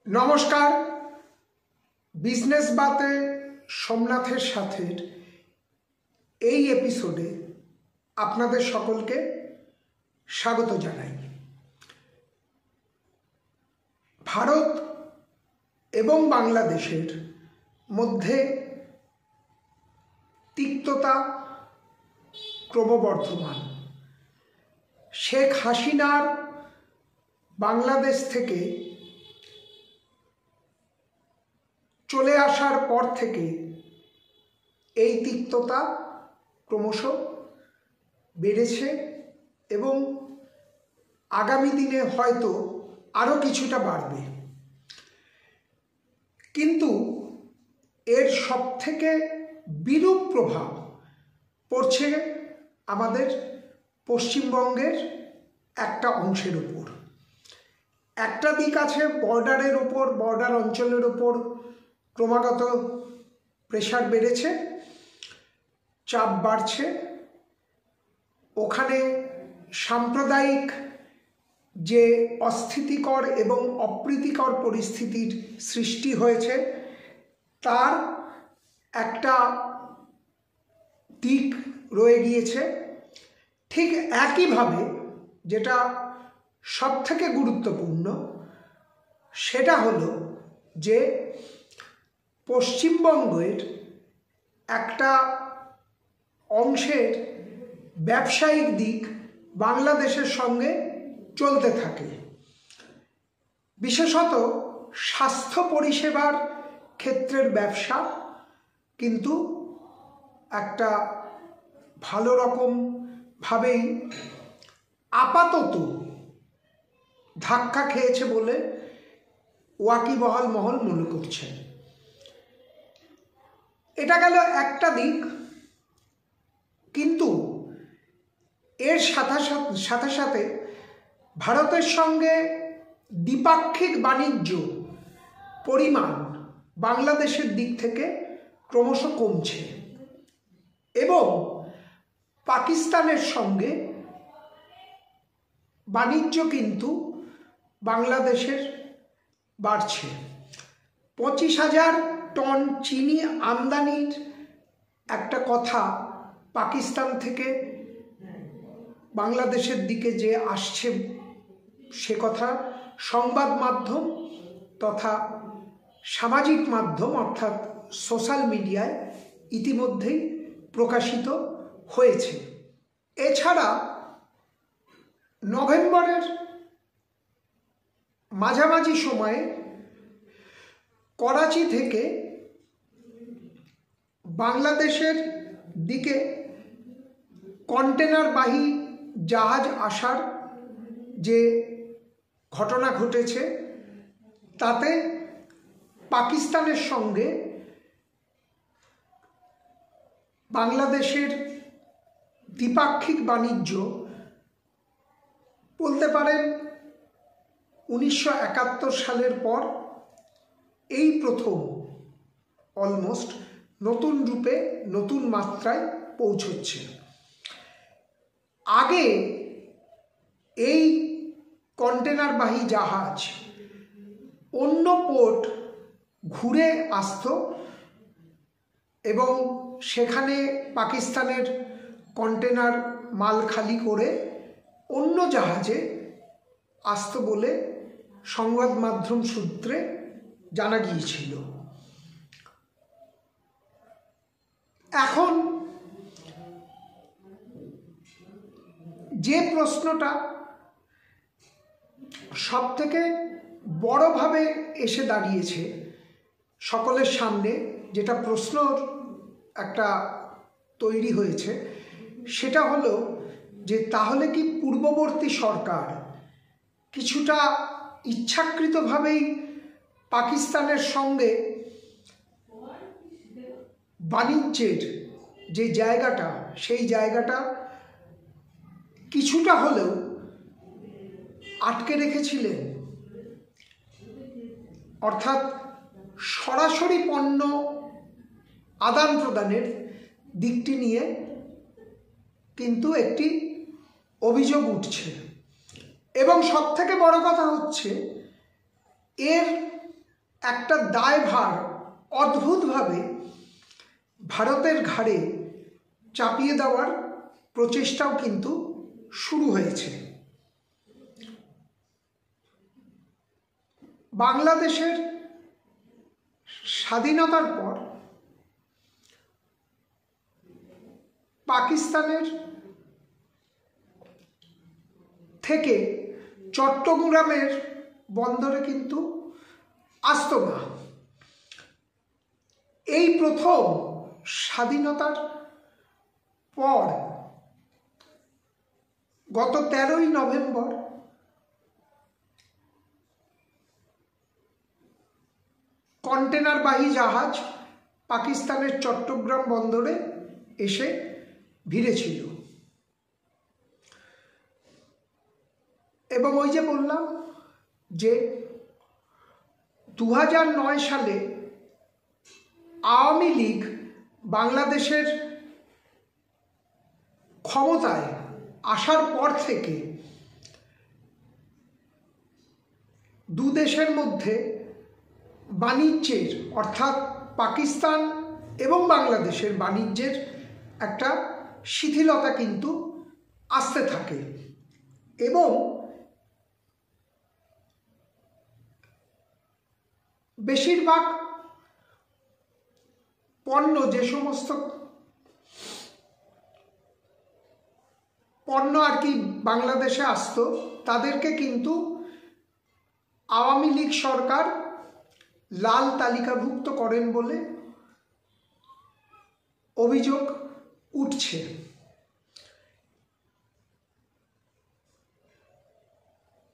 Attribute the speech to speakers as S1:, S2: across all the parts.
S1: নমস্কার, বিজনেস বাতে সোমনাথের সাথে এই এপিসোডে আপনাদের সকলকে স্বাগত জানাই। ভারত এবং বাংলাদেশের মধ্যে তিক্ততা ক্রমবর্ধমান। শেখ হাসিনার বাংলাদেশ থেকে চলে আসার পর থেকে এই তিক্ততা ক্রমশ বেড়েছে এবং আগামী দিনে হয়তো আরও কিছুটা বাড়বে। কিন্তু এর সবথেকে বিরূপ প্রভাব পড়ছে আমাদের পশ্চিমবঙ্গের একটা অংশের উপর। একটা দিক আছে বর্ডারের উপর, বর্ডার অঞ্চলের উপর ক্রমাগত প্রেশার বেড়েছে, চাপ বাড়ছে। ওখানে সাম্প্রদায়িক যে অস্থিতিকর এবং অপ্রীতিকর পরিস্থিতির সৃষ্টি হয়েছে তার একটা দিক রয়ে গিয়েছে। ঠিক একইভাবে যেটা সবথেকে গুরুত্বপূর্ণ সেটা হলো যে পশ্চিমবঙ্গের একটা অংশের ব্যবসায়িক দিক বাংলাদেশের সঙ্গে চলতে থাকে। বিশেষত স্বাস্থ্য পরিষেবার ক্ষেত্রের ব্যবসা কিন্তু একটা ভালো রকমভাবেই আপাতত ধাক্কা খেয়েছে বলে ওয়াকিবহাল মহল মনে করছেন। এটা গেল একটা দিক। কিন্তু এর সাথে সাথে ভারতের সঙ্গে দ্বিপাক্ষিক বাণিজ্য পরিমাণ বাংলাদেশের দিক থেকে ক্রমশ কমছে এবং পাকিস্তানের সঙ্গে বাণিজ্য কিন্তু বাংলাদেশের বাড়ছে। 25,000 টন চিনি আমদানির একটা কথা পাকিস্তান থেকে বাংলাদেশের দিকে যে আসছে সে কথা সংবাদ মাধ্যম তথা সামাজিক মাধ্যম অর্থাৎ সোশ্যাল মিডিয়ায় ইতিমধ্যেই প্রকাশিত হয়েছে। এছাড়া নভেম্বরের মাঝামাঝি সময়ে করাচি থেকে বাংলাদেশের দিকে কন্টেনারবাহী জাহাজ আসার যে ঘটনা ঘটেছে তাতে পাকিস্তানের সঙ্গে বাংলাদেশের দ্বিপাক্ষিক বাণিজ্য বলতে পারেন 1971 সালের পর এই প্রথম অলমোস্ট নতুন রূপে নতুন মাত্রায় পৌঁছচ্ছে। আগে এই কন্টেনারবাহী জাহাজ অন্য পোর্ট ঘুরে আসত এবং সেখানে পাকিস্তানের কন্টেনার মাল খালি করে অন্য জাহাজে আসত বলে সংবাদ মাধ্যম সূত্রে জানা গিয়েছিল। এখন যে প্রশ্নটা সবথেকে বড়ভাবে এসে দাঁড়িয়েছে সকলের সামনে, যেটা প্রশ্নর একটা তৈরি হয়েছে, সেটা হলো যে তাহলে কি পূর্ববর্তী সরকার কিছুটা ইচ্ছাকৃতভাবেই পাকিস্তানের সঙ্গে বাণিজ্যের যে জায়গাটা সেই জায়গাটা কিছুটা হলেও আটকে রেখেছিলেন? অর্থাৎ সরাসরি পণ্য আদান প্রদানের দিকটি নিয়ে কিন্তু একটি অভিযোগ উঠছে এবং সবথেকে বড় কথা হচ্ছে এর একটা দায়ভার অদ্ভুতভাবে ভারতের ঘাড়ে চাপিয়ে দেওয়ার প্রচেষ্টাও কিন্তু শুরু হয়েছে। বাংলাদেশের স্বাধীনতার পর পাকিস্তানের থেকে চট্টগ্রামের বন্দরে কিন্তু আসতো না। এই প্রথম স্বাধীনতার পর গত 13ই নভেম্বর কন্টেনারবাহী জাহাজ পাকিস্তানের চট্টগ্রাম বন্দরে এসে ভিড়েছিল এবং ওই যে বললাম যে 2009 সালে আওয়ামী লীগ বাংলাদেশের ক্ষমতায় আসার পর থেকে দু দেশের মধ্যে বাণিজ্যের অর্থাৎ পাকিস্তান এবং বাংলাদেশের বাণিজ্যের একটা শিথিলতা কিন্তু আসতে থাকে এবং বেশিরভাগ পণ্য, যে সমস্ত পণ্য আর কি বাংলাদেশে আসতো, তাদেরকে কিন্তু আওয়ামী লীগ সরকার লাল তালিকাভুক্ত করেন বলে অভিযোগ উঠছে।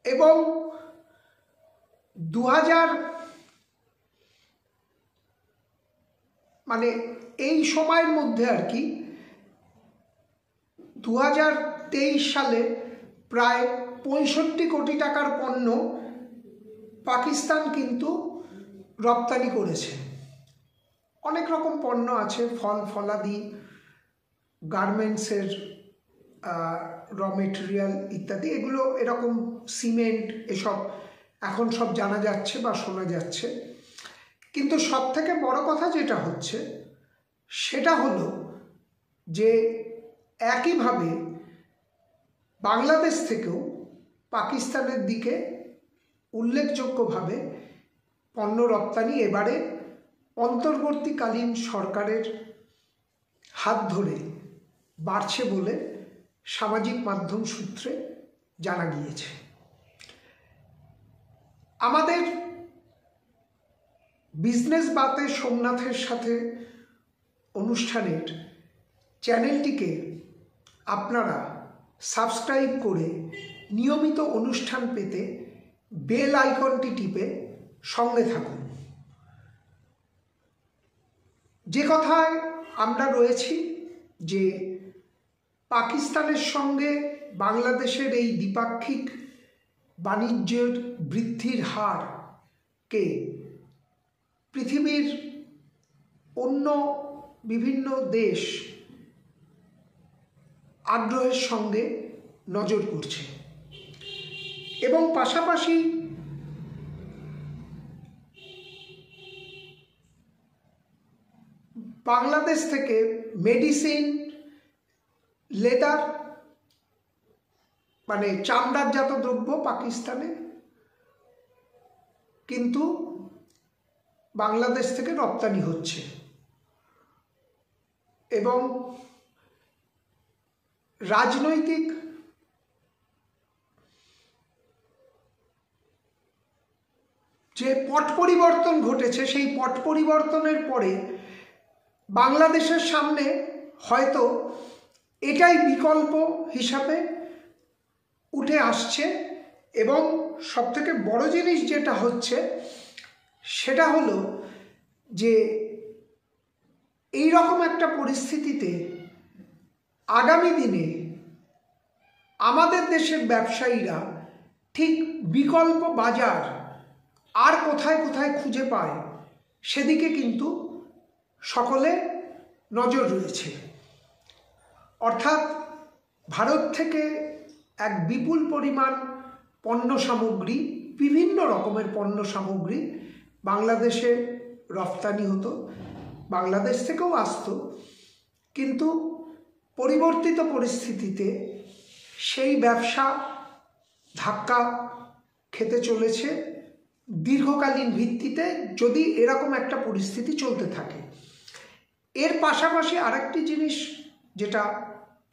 S1: এবং 2000 এই সময়ের মধ্যে আর কি 2023 সালে প্রায় 65 কোটি টাকার পণ্য পাকিস্তান কিন্তু রপ্তানি করেছে। অনেক রকম পণ্য আছে, ফল ফলাদি, গার্মেন্টসের র মেটেরিয়াল ইত্যাদি, এগুলো এরকম সিমেন্ট, এসব এখন সব জানা যাচ্ছে বা শোনা যাচ্ছে। কিন্তু সব থেকে বড় কথা যেটা হচ্ছে সেটা হলো যে একইভাবে বাংলাদেশ থেকেও পাকিস্তানের দিকে উল্লেখযোগ্যভাবে পণ্য রপ্তানি এবারে অন্তর্বর্তীকালীন সরকারের হাত ধরে বাড়ছে বলে সামাজিক মাধ্যম সূত্রে জানা গিয়েছে। আমাদের বিজনেস বাতে সোমনাথের সাথে অনুষ্ঠানের চ্যানেলটিকে আপনারা সাবস্ক্রাইব করে নিয়মিত অনুষ্ঠান পেতে বেল আইকনটি টিপে সঙ্গে থাকুন। যে কথায় আমরা রয়েছি যে পাকিস্তানের সঙ্গে বাংলাদেশের এই দ্বিপাক্ষিক বাণিজ্যের বৃদ্ধির হারকে পৃথিবীর অন্য বিভিন্ন দেশ আগ্রহের সঙ্গে নজর করছে এবং পাশাপাশি বাংলাদেশ থেকে মেডিসিন, লেদার চামড়াজাত দ্রব্য পাকিস্তানে কিন্তু বাংলাদেশ থেকে রপ্তানি হচ্ছে এবং রাজনৈতিক যে পট পরিবর্তন ঘটেছে, সেই পট পরিবর্তনের পরে বাংলাদেশের সামনে হয়তো এটাই বিকল্প হিসাবে উঠে আসছে। এবং সবথেকে বড় জিনিস যেটা হচ্ছে সেটা হলো যে এই রকম একটা পরিস্থিতিতে আগামী দিনে আমাদের দেশের ব্যবসায়ীরা ঠিক বিকল্প বাজার আর কোথায় কোথায় খুঁজে পায় সেদিকে কিন্তু সকলে নজর রয়েছে। অর্থাৎ ভারত থেকে এক বিপুল পরিমাণ পণ্য সামগ্রী, বিভিন্ন রকমের পণ্য সামগ্রী বাংলাদেশে রপ্তানি হতো, বাংলাদেশ থেকেও আসতো, কিন্তু পরিবর্তিত পরিস্থিতিতে সেই ব্যবসা ধাক্কা খেতে চলেছে দীর্ঘকালীন ভিত্তিতে, যদি এরকম একটা পরিস্থিতি চলতে থাকে। এর পাশাপাশি আরেকটি জিনিস যেটা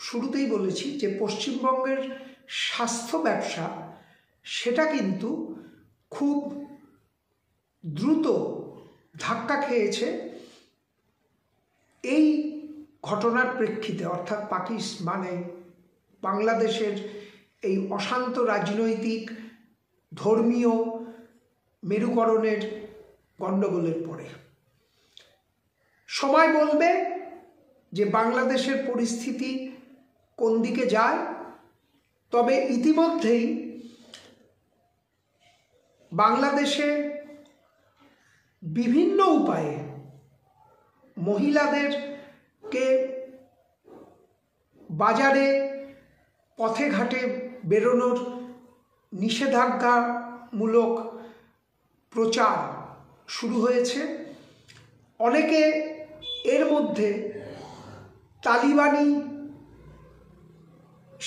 S1: শুরুতেই বলেছি, যে পশ্চিমবঙ্গের স্বাস্থ্য ব্যবসা সেটা কিন্তু খুব দ্রুত ধাক্কা খেয়েছে এই ঘটনার প্রেক্ষিতে, অর্থাৎ বাংলাদেশের এই অশান্ত রাজনৈতিক ধর্মীয় মেরুকরণের গণ্ডগোলের পরে। সময় বলবে যে বাংলাদেশের পরিস্থিতি কোন দিকে যায়, তবে ইতিমধ্যেই বাংলাদেশে বিভিন্ন উপায়ে মহিলাদেরকে বাজারে পথে ঘাটে বেরোনোর নিষেধাজ্ঞামূলক প্রচার শুরু হয়েছে। অনেকে এর মধ্যে তালিবানি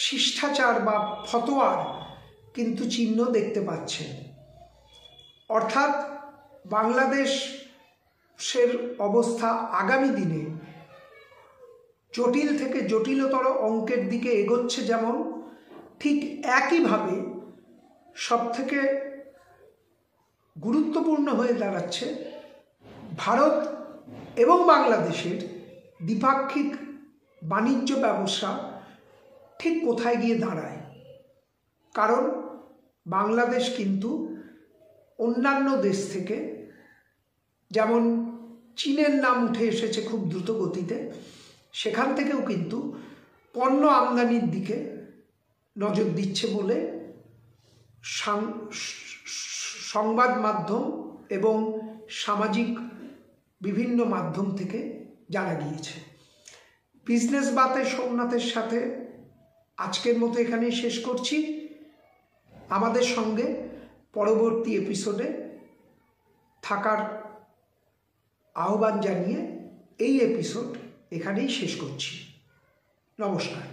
S1: শিষ্টাচার বা ফতোয়ার কিন্তু চিহ্ন দেখতে পাচ্ছেন। অর্থাৎ বাংলাদেশের অবস্থা আগামী দিনে জটিল থেকে জটিলতর অঙ্কের দিকে এগোচ্ছে, যেমন ঠিক একইভাবে সবথেকে গুরুত্বপূর্ণ হয়ে দাঁড়াচ্ছে ভারত এবং বাংলাদেশের দ্বিপাক্ষিক বাণিজ্য ব্যবসা ঠিক কোথায় গিয়ে দাঁড়ায়। কারণ বাংলাদেশ কিন্তু অন্যান্য দেশ থেকে, যেমন চীনের নাম উঠে এসেছে খুব দ্রুত গতিতে, সেখান থেকেও কিন্তু পণ্য আমদানির দিকে নজর দিচ্ছে বলে সংবাদ মাধ্যম এবং সামাজিক বিভিন্ন মাধ্যম থেকে জানা গিয়েছে। বিজনেস বাতে সোমনাথের সাথে আজকের মতো এখানেই শেষ করছি। আমাদের সঙ্গে পরবর্তী এপিসোডে থাকার আহ্বান জানিয়ে এই এপিসোড এখানেই শেষ করছি। নমস্কার।